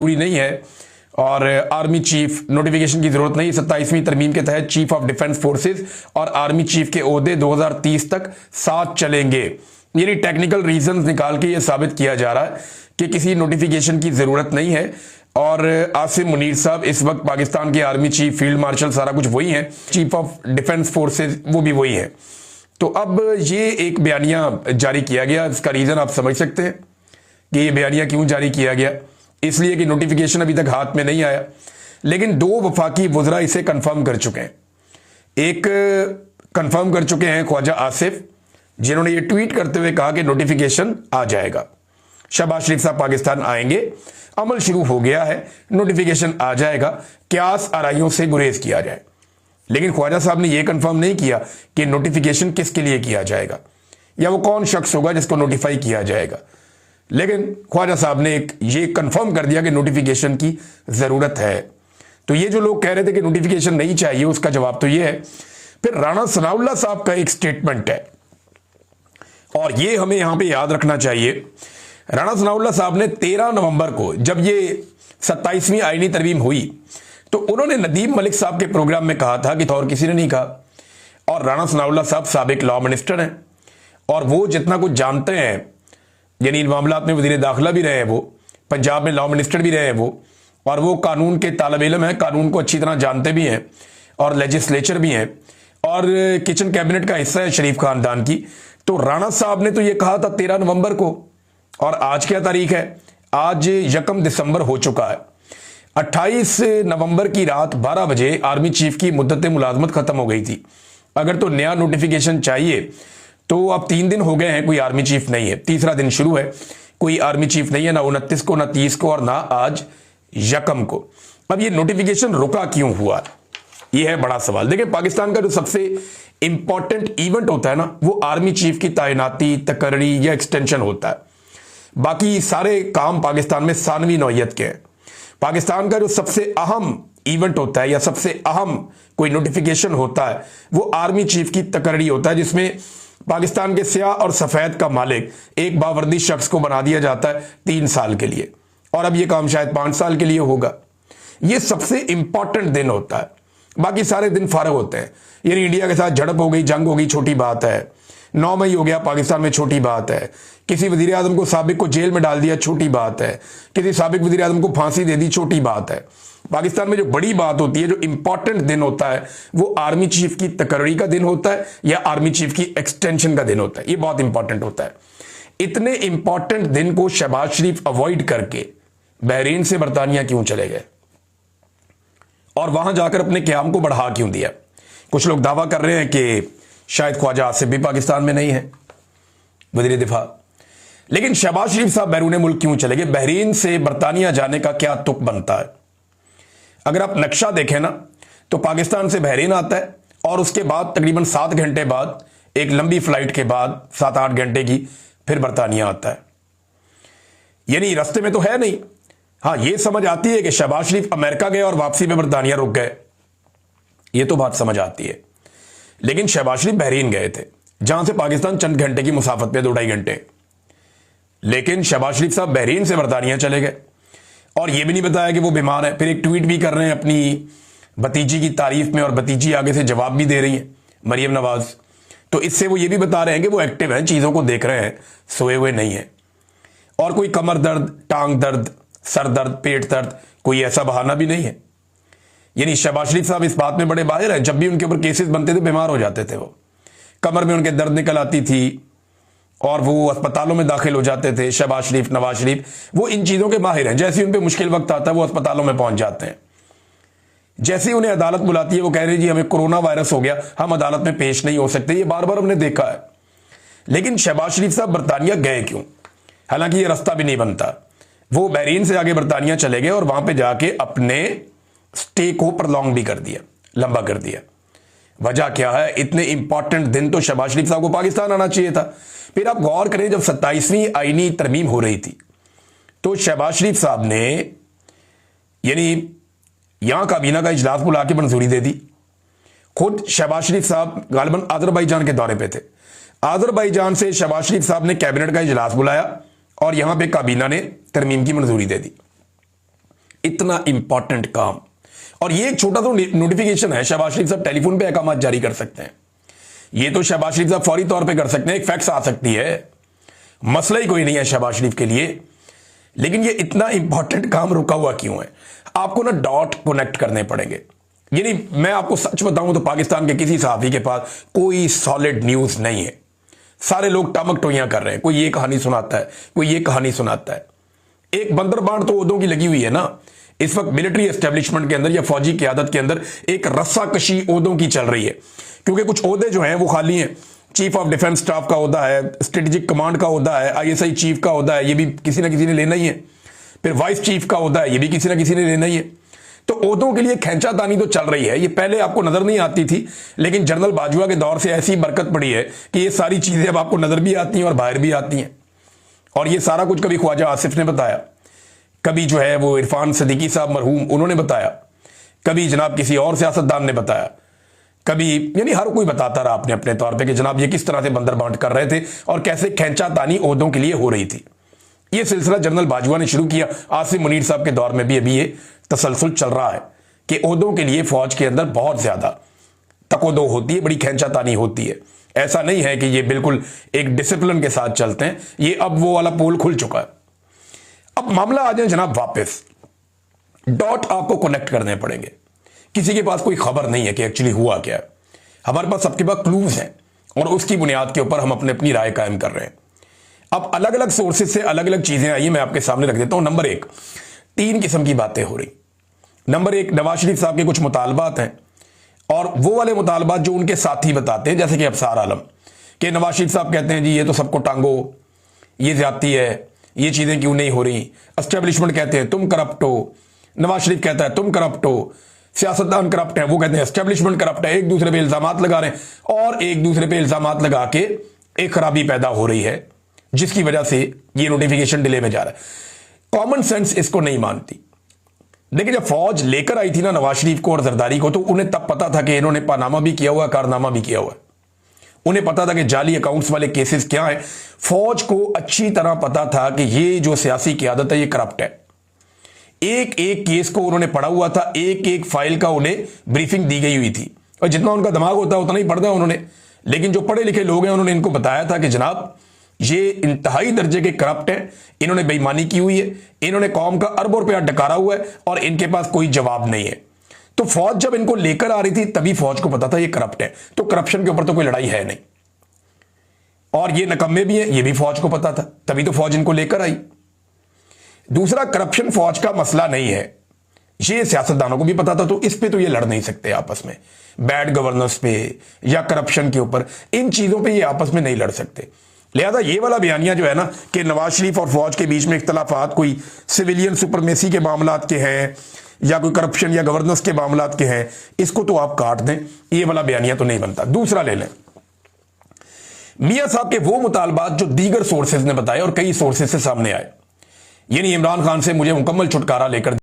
पूरी नहीं है और आर्मी चीफ नोटिफिकेशन की जरूरत नहीं। 27वीं तरमीम के तहत चीफ ऑफ डिफेंस फोर्सेस और आर्मी चीफ के ओहदे 2030 तक साथ चलेंगे। यानी टेक्निकल रीजंस निकाल के ये साबित किया जा रहा है कि किसी नोटिफिकेशन की जरूरत नहीं है। और आसिम मुनीर साहब इस वक्त पाकिस्तान के आर्मी चीफ, फील्ड मार्शल, सारा कुछ वही है, चीफ ऑफ डिफेंस फोर्सेस वो भी वही है। तो अब ये एक बयानिया जारी किया गया। इसका रीजन आप समझ सकते हैं कि ये बयानिया क्यों जारी किया गया। इसलिए कि नोटिफिकेशन अभी तक हाथ में नहीं आया, लेकिन दो वफाकी वुज़रा इसे कंफर्म कर चुके हैं। एक कंफर्म कर चुके हैं ख्वाजा आसिफ, जिन्होंने ये ट्वीट करते हुए कहा कि नोटिफिकेशन आ जाएगा, शहबाज शरीफ साहब पाकिस्तान आएंगे, अमल शुरू हो गया है, नोटिफिकेशन आ जाएगा, क्यास आराइयों से गुरेज किया जाए। लेकिन ख्वाजा साहब ने यह कंफर्म नहीं किया कि नोटिफिकेशन किसके लिए किया जाएगा या वो कौन शख्स होगा जिसको नोटिफाई किया जाएगा। लेकिन ख्वाजा साहब ने ये कंफर्म कर दिया कि नोटिफिकेशन की जरूरत है। तो ये जो लोग कह रहे थे कि नोटिफिकेशन नहीं चाहिए, उसका जवाब तो ये है। फिर राणा सनाउल्लाह साहब का एक स्टेटमेंट है और ये हमें यहां पे याद रखना चाहिए। राणा सनाउल्लाह साहब ने 13 नवंबर को, जब ये 27वीं आईनी तरमीम हुई, तो उन्होंने नदीम मलिक साहब के प्रोग्राम में कहा था कि और किसी ने नहीं कहा। और राणा सनाउल्लाह साहब साबिक लॉ मिनिस्टर हैं और वो जितना कुछ जानते हैं, यानी इन मामलात में वजीर दाखिला भी रहे हैं, वो पंजाब में लॉ मिनिस्टर भी रहे हैं वो, और वो कानून के तालब इल्म हैं, कानून को अच्छी तरह जानते भी हैं और लेजिस्लेचर भी हैं और किचन कैबिनेट का हिस्सा है शरीफ खानदान की। तो राणा साहब ने तो ये कहा था 13 नवंबर को, और आज क्या तारीख है? आज 1 दिसंबर हो चुका है। 28 नवंबर की रात 12 बजे आर्मी चीफ की मुद्दत मुलाजमत खत्म हो गई थी। अगर तो नया नोटिफिकेशन चाहिए तो अब 3 दिन हो गए हैं, कोई आर्मी चीफ नहीं है, तीसरा दिन शुरू है, कोई आर्मी चीफ नहीं है, ना 29 को, ना 30 को और ना आज 1 को। अब ये नोटिफिकेशन रुका क्यों हुआ, ये है बड़ा सवाल। देखिए, पाकिस्तान का जो सबसे इंपॉर्टेंट इवेंट होता है ना, वो आर्मी चीफ की तैनाती, तकर्री या एक्सटेंशन होता है। बाकी सारे काम पाकिस्तान में सानवी नौयत के हैं। पाकिस्तान का जो सबसे अहम इवेंट होता है या सबसे अहम कोई नोटिफिकेशन होता है, वो आर्मी चीफ की तकर्री होता है, जिसमें पाकिस्तान के स्याह और सफेद का मालिक एक बावर्दी शख्स को बना दिया जाता है 3 साल के लिए, और अब ये काम शायद 5 साल के लिए होगा। ये सबसे इंपॉर्टेंट दिन होता है, बाकी सारे दिन फारग होते हैं। यानी इंडिया के साथ झड़प हो गई, जंग हो गई, छोटी बात है। 9 मई हो गया पाकिस्तान में, छोटी बात है। किसी वजीर आजम को, साबिक को जेल में डाल दिया, छोटी बात है। किसी साबिक वजीर आजम को फांसी दे दी, छोटी बात है। पाकिस्तान में जो बड़ी बात होती है, जो इंपॉर्टेंट दिन होता है, वो आर्मी चीफ की तकर्री का दिन होता है या आर्मी चीफ की एक्सटेंशन का दिन होता है। ये बहुत इंपॉर्टेंट होता है। इतने इंपॉर्टेंट दिन को शहबाज शरीफ अवॉइड करके बहरीन से बरतानिया क्यों चले गए और वहां जाकर अपने क्याम को बढ़ा क्यों दिया? कुछ लोग दावा कर रहे हैं कि शायद ख्वाजा आसिफ भी पाकिस्तान में नहीं है, वजीर दिफा। लेकिन शहबाज शरीफ साहब बैरून मुल्क क्यों चले गए? बहरीन से बरतानिया जाने का क्या तुक बनता है? अगर आप नक्शा देखें ना, तो पाकिस्तान से बहरीन आता है और उसके बाद तकरीबन 7 घंटे बाद, एक लंबी फ्लाइट के बाद 7-8 घंटे की, फिर बरतानिया आता है। यानी रास्ते में तो है नहीं। हाँ, यह समझ आती है कि शहबाज शरीफ अमेरिका गए और वापसी में बरतानिया रुक गए, यह तो बात समझ आती है। लेकिन शहबाज शरीफ बहरीन गए थे, जहां से पाकिस्तान चंद घंटे की मुसाफत पे, 2-2.5 घंटे। लेकिन शहबाज शरीफ साहब बहरीन से बरतानिया चले गए और यह भी नहीं बताया कि वो बीमार है। फिर एक ट्वीट भी कर रहे हैं अपनी भतीजी की तारीफ में, और भतीजी आगे से जवाब भी दे रही है, मरियम नवाज। तो इससे वो ये भी बता रहे हैं कि वो एक्टिव हैं, चीजों को देख रहे हैं, सोए हुए नहीं है। और कोई कमर दर्द, टांग दर्द, सर दर्द, पेट दर्द, कोई ऐसा बहाना भी नहीं है। यानी शहबाज शरीफ साहब इस बात में बड़े माहिर हैं। जब भी उनके ऊपर केसेस बनते थे, बीमार हो जाते थे, वो कमर में उनके दर्द निकल आती थी और वो अस्पतालों में दाखिल हो जाते थे। शहबाज शरीफ, नवाज शरीफ, वो इन चीजों के माहिर हैं। जैसे उन पे मुश्किल वक्त आता है, वो अस्पतालों में पहुंच जाते हैं। जैसे उन्हें अदालत बुलाती है, वो कह रहे जी हमें कोरोना वायरस हो गया, हम अदालत में पेश नहीं हो सकते। ये बार बार हमने देखा है। लेकिन शहबाज शरीफ साहब बरतानिया गए क्यों? हालांकि ये रास्ता भी नहीं बनता। वो बहरीन से आगे बरतानिया चले गए और वहां पर जाके अपने स्टे को प्रलॉन्ग भी कर दिया, लंबा कर दिया। वजह क्या है? इतने इंपॉर्टेंट दिन तो शहबाज शरीफ साहब को पाकिस्तान आना चाहिए था। फिर आप गौर करें, जब 27वीं आईनी तरमीम हो रही थी, तो शहबाज शरीफ साहब ने यानी यहां काबीना का इजलास बुला के मंजूरी दे दी। खुद शहबाज शरीफ साहब गालिबन आजरबाईजान के दौरे पे थे। आजरबाईजान से शहबाज शरीफ साहब ने कैबिनेट का इजलास बुलाया और यहां पे काबीना ने तरमीम की मंजूरी दे दी। इतना इंपॉर्टेंट काम, और ये एक छोटा तो नोटिफिकेशन है। शहबाज शरीफ साहब टेलीफोन पे अहकाम जारी कर सकते हैं, ये तो शहबाज शरीफ साहब फौरी तौर पे कर सकते हैं, एक फैक्स आ सकती है, मसला ही कोई नहीं है शहबाज शरीफ के लिए। लेकिन ये इतना इंपॉर्टेंट काम रुका हुआ क्यों है? आपको ना डॉट कनेक्ट करने पड़ेंगे। यानी मैं आपको सच बताऊं तो पाकिस्तान के किसी सहाफी के पास कोई सॉलिड न्यूज नहीं है। सारे लोग टामक टोइयां कर रहे हैं, कोई ये कहानी सुनाता है, कोई ये कहानी सुनाता है। एक बंदरबांट तो ओहदों की लगी हुई है ना इस वक्त मिलिट्री एस्टेब्लिशमेंट के अंदर या फौजी क़यादत के अंदर, एक रस्साकशी ओहदों की चल रही है, क्योंकि कुछ ओहदे जो हैं वो खाली हैं। चीफ ऑफ डिफेंस स्टाफ का ओहदा है, स्ट्रेटेजिक कमांड का ओहदा है, ISI चीफ का ओहदा है, ये भी किसी ना किसी ने लेना ही है। फिर वाइस चीफ का ओहदा है, ये भी किसी ना किसी ने लेना ही है। तो ओहदों के लिए खींचातानी तो चल रही है। ये पहले आपको नजर नहीं आती थी, लेकिन जनरल बाजवा के दौर से ऐसी बरकत पड़ी है कि ये सारी चीजें अब आपको नजर भी आती हैं और बाहर भी आती हैं। और ये सारा कुछ कभी ख्वाजा आसिफ ने बताया, कभी जो है वो इरफान सदीकी साहब मरहूम उन्होंने बताया, कभी जनाब किसी और सियासतदान ने बताया, कभी यानी हर कोई बताता रहा अपने अपने तौर पे कि जनाब ये किस तरह से बंदरबांट कर रहे थे और कैसे खींचातानी ओहदों के लिए हो रही थी। ये सिलसिला जनरल बाजवा ने शुरू किया, आसिफ मुनीर साहब के दौर में भी अभी ये तसलसल चल रहा है कि ओहदों के लिए फौज के अंदर बहुत ज्यादा तकोदो होती है, बड़ी खींचातानी होती है। ऐसा नहीं है कि ये बिल्कुल एक डिसिप्लिन के साथ चलते हैं, ये अब वो वाला पोल खुल चुका है। अब मामला आ जाए जनाब वापस, डॉट आपको कनेक्ट करने पड़ेंगे। किसी के पास कोई खबर नहीं है कि एक्चुअली हुआ क्या है, हमारे पास सबके पास क्लूज हैं और उसकी बुनियाद के ऊपर हम अपनी राय कायम कर रहे हैं। अब अलग अलग सोर्सेज से अलग अलग चीजें आई, मैं आपके सामने रख देता हूं। नंबर एक, 3 किस्म की बातें हो रही। नंबर एक, नवाज शरीफ साहब के कुछ मुतालबात हैं और वो वाले मुतालबात जो उनके साथी बताते हैं, जैसे कि अफसार आलम कि नवाज शरीफ साहब कहते हैं जी ये तो सबको टांगो, ये ज्यादती है, ये चीजें क्यों नहीं हो रही। एस्टेब्लिशमेंट कहते हैं तुम करप्ट हो, नवाज शरीफ कहता है तुम करप्ट हो, सियासतदान करप्ट है, वो कहते हैं एस्टेब्लिशमेंट करप्ट है। एक दूसरे पे इल्जामात लगा रहे हैं और एक दूसरे पे इल्जामात लगा के एक खराबी पैदा हो रही है, जिसकी वजह से ये नोटिफिकेशन डिले में जा रहा है। कॉमन सेंस इसको नहीं मानती। देखिए जब फौज लेकर आई थी ना नवाज शरीफ को और जरदारी को, तो उन्हें तब पता था कि इन्होंने पानामा भी किया हुआ, कारनामा भी किया हुआ। उन्हें पता था कि जाली अकाउंट्स वाले केसेस क्या हैं। फौज को अच्छी तरह पता था कि ये जो सियासी क़यादत है ये करप्ट है। एक एक केस को उन्होंने पढ़ा हुआ था, एक एक फाइल का उन्हें ब्रीफिंग दी गई हुई थी, और जितना उनका दिमाग होता है उतना ही पढ़ता उन्होंने। लेकिन जो पढ़े लिखे लोग हैं उन्होंने इनको बताया था कि जनाब ये इंतहाई दर्जे के करप्ट हैं, इन्होंने बेईमानी की हुई है, इन्होंने कौम का अरबों रुपया डकारा हुआ है और इनके पास कोई जवाब नहीं है। तो फौज जब इनको लेकर आ रही थी तभी फौज को पता था ये करप्ट है, तो करप्शन के ऊपर तो कोई लड़ाई है नहीं, और ये नकम्मे भी हैं, ये भी फौज को पता था, तभी तो फौज इनको लेकर आई। दूसरा, करप्शन फौज का मसला नहीं है, ये सियासतदानों को भी पता था, तो इस पे तो ये लड़ नहीं सकते आपस में, बैड गवर्नेंस पे या करप्शन के ऊपर, इन चीजों पे ये आपस में नहीं लड़ सकते। लिहाजा ये वाला बयानिया जो है ना कि नवाज शरीफ और फौज के बीच में इख्तलाफात कोई सिविलियन सुपरमेसी के मामलात के हैं या कोई करप्शन या गवर्नेंस के मामलात के हैं, इसको तो आप काट दें, ये वाला बयानिया तो नहीं बनता। दूसरा ले लें, मियां साहब के वो मुतालबात जो दीगर सोर्सेज ने बताए और कई सोर्सेज से सामने आए, यानी इमरान खान से मुझे मुकम्मल छुटकारा लेकर